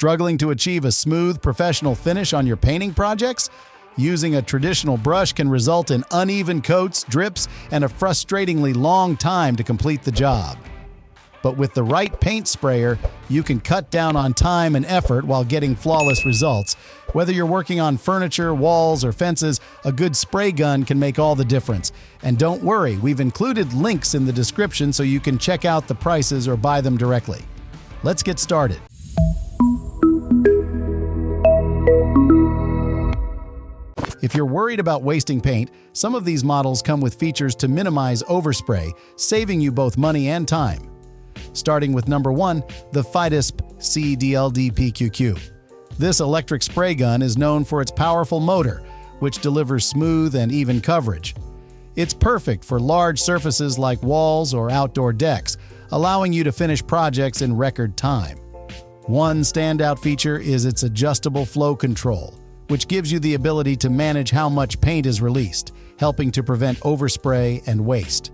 Struggling to achieve a smooth, professional finish on your painting projects? Using a traditional brush can result in uneven coats, drips, and a frustratingly long time to complete the job. But with the right paint sprayer, you can cut down on time and effort while getting flawless results. Whether you're working on furniture, walls, or fences, a good spray gun can make all the difference. And don't worry, we've included links in the description so you can check out the prices or buy them directly. Let's get started. If you're worried about wasting paint, some of these models come with features to minimize overspray, saving you both money and time. Starting with number 1, the FIDISP CDLD-PQQ. This electric spray gun is known for its powerful motor, which delivers smooth and even coverage. It's perfect for large surfaces like walls or outdoor decks, allowing you to finish projects in record time. One standout feature is its adjustable flow control, which gives you the ability to manage how much paint is released, helping to prevent overspray and waste.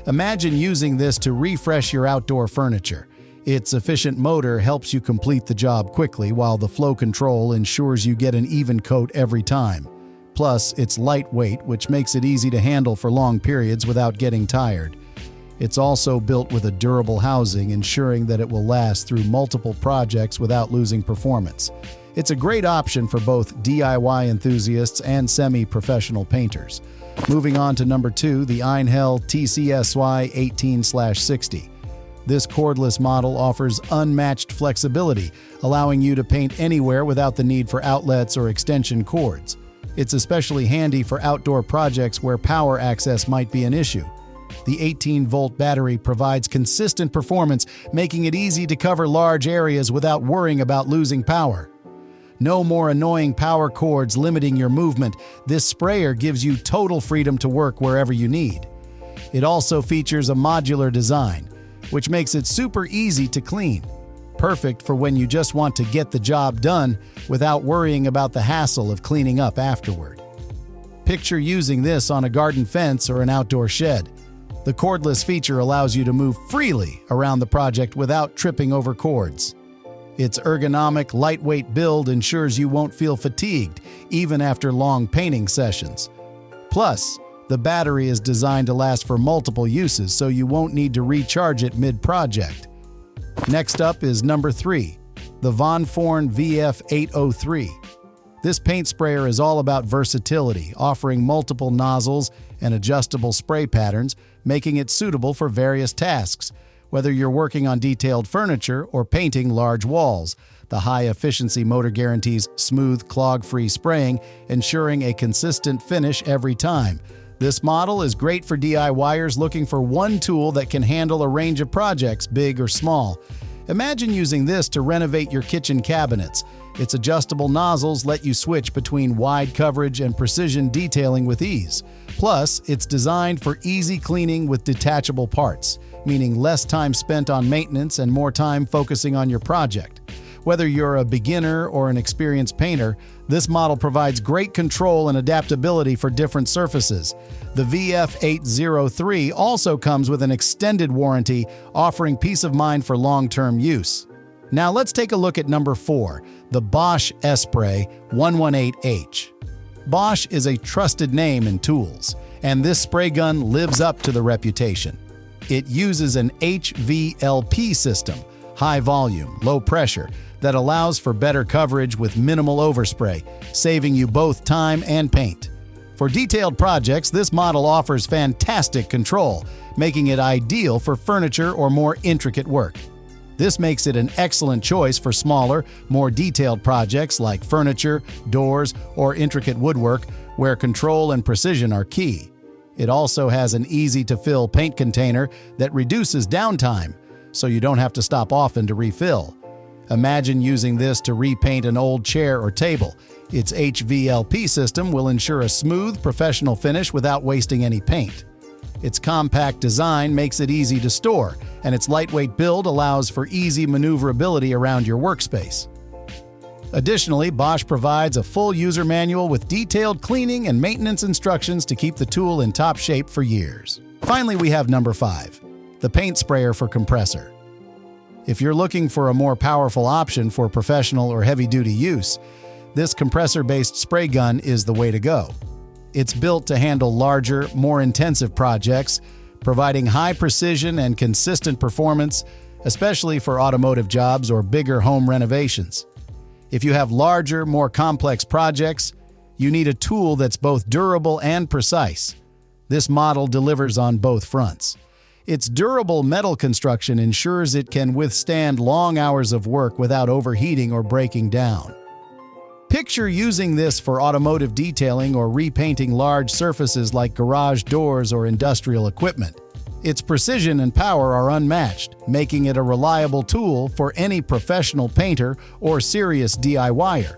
Imagine using this to refresh your outdoor furniture. Its efficient motor helps you complete the job quickly, while the flow control ensures you get an even coat every time. Plus, it's lightweight, which makes it easy to handle for long periods without getting tired. It's also built with a durable housing, ensuring that it will last through multiple projects without losing performance. It's a great option for both DIY enthusiasts and semi-professional painters. Moving on to number 2, the Einhell TCSY 18/60. This cordless model offers unmatched flexibility, allowing you to paint anywhere without the need for outlets or extension cords. It's especially handy for outdoor projects where power access might be an issue. The 18-volt battery provides consistent performance, making it easy to cover large areas without worrying about losing power. No more annoying power cords limiting your movement. This sprayer gives you total freedom to work wherever you need. It also features a modular design, which makes it super easy to clean. Perfect for when you just want to get the job done without worrying about the hassle of cleaning up afterward. Picture using this on a garden fence or an outdoor shed. The cordless feature allows you to move freely around the project without tripping over cords. Its ergonomic, lightweight build ensures you won't feel fatigued, even after long painting sessions. Plus, the battery is designed to last for multiple uses, so you won't need to recharge it mid-project. Next up is number 3, the Von Forn VF803. This paint sprayer is all about versatility, offering multiple nozzles and adjustable spray patterns, making it suitable for various tasks. Whether you're working on detailed furniture or painting large walls, the high-efficiency motor guarantees smooth, clog-free spraying, ensuring a consistent finish every time. This model is great for DIYers looking for one tool that can handle a range of projects, big or small. Imagine using this to renovate your kitchen cabinets. Its adjustable nozzles let you switch between wide coverage and precision detailing with ease. Plus, it's designed for easy cleaning with detachable parts, meaning less time spent on maintenance and more time focusing on your project. Whether you're a beginner or an experienced painter, this model provides great control and adaptability for different surfaces. The VF803 also comes with an extended warranty, offering peace of mind for long-term use. Now let's take a look at number 4, the Bosch Esprit 118H. Bosch is a trusted name in tools, and this spray gun lives up to the reputation. It uses an HVLP system, high volume, low pressure, that allows for better coverage with minimal overspray, saving you both time and paint. For detailed projects, this model offers fantastic control, making it ideal for furniture or more intricate work. This makes it an excellent choice for smaller, more detailed projects like furniture, doors, or intricate woodwork, where control and precision are key. It also has an easy-to-fill paint container that reduces downtime, so you don't have to stop often to refill. Imagine using this to repaint an old chair or table. Its HVLP system will ensure a smooth, professional finish without wasting any paint. Its compact design makes it easy to store, and its lightweight build allows for easy maneuverability around your workspace. Additionally, Bosch provides a full user manual with detailed cleaning and maintenance instructions to keep the tool in top shape for years. Finally, we have number 5, the paint sprayer for compressor. If you're looking for a more powerful option for professional or heavy-duty use, this compressor-based spray gun is the way to go. It's built to handle larger, more intensive projects, providing high precision and consistent performance, especially for automotive jobs or bigger home renovations. If you have larger, more complex projects, you need a tool that's both durable and precise. This model delivers on both fronts. Its durable metal construction ensures it can withstand long hours of work without overheating or breaking down. Picture using this for automotive detailing or repainting large surfaces like garage doors or industrial equipment. Its precision and power are unmatched, making it a reliable tool for any professional painter or serious DIYer.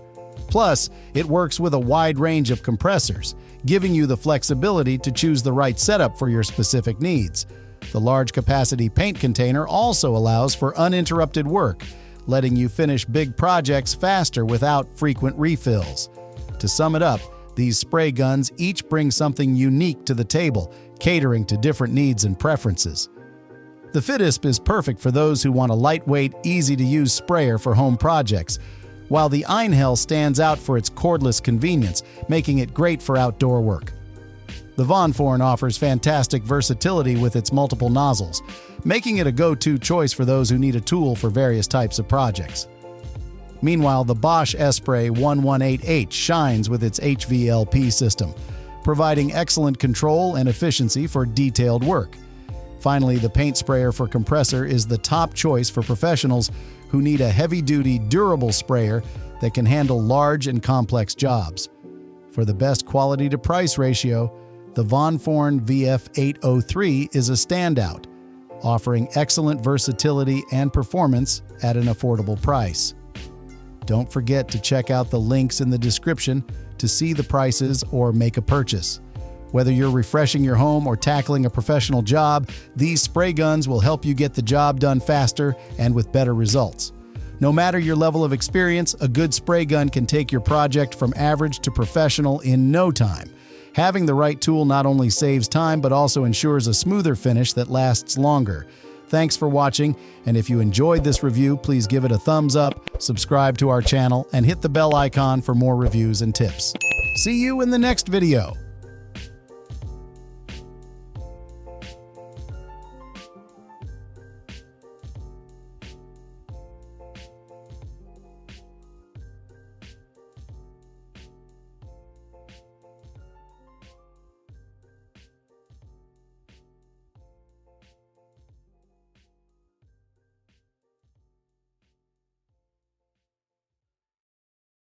Plus, it works with a wide range of compressors, giving you the flexibility to choose the right setup for your specific needs. The large-capacity paint container also allows for uninterrupted work, letting you finish big projects faster without frequent refills. To sum it up, these spray guns each bring something unique to the table, catering to different needs and preferences. The FIDISP is perfect for those who want a lightweight, easy-to-use sprayer for home projects, while the Einhell stands out for its cordless convenience, making it great for outdoor work. The Von Forn offers fantastic versatility with its multiple nozzles, making it a go-to choice for those who need a tool for various types of projects. Meanwhile, the Bosch Esprit 1188H shines with its HVLP system, providing excellent control and efficiency for detailed work. Finally, the paint sprayer for compressor is the top choice for professionals who need a heavy-duty, durable sprayer that can handle large and complex jobs. For the best quality-to-price ratio, the Von Forn VF803 is a standout, offering excellent versatility and performance at an affordable price. Don't forget to check out the links in the description to see the prices or make a purchase. Whether you're refreshing your home or tackling a professional job, these spray guns will help you get the job done faster and with better results. No matter your level of experience, a good spray gun can take your project from average to professional in no time. Having the right tool not only saves time but also ensures a smoother finish that lasts longer. Thanks for watching, and if you enjoyed this review, please give it a thumbs up, subscribe to our channel, and hit the bell icon for more reviews and tips. See you in the next video.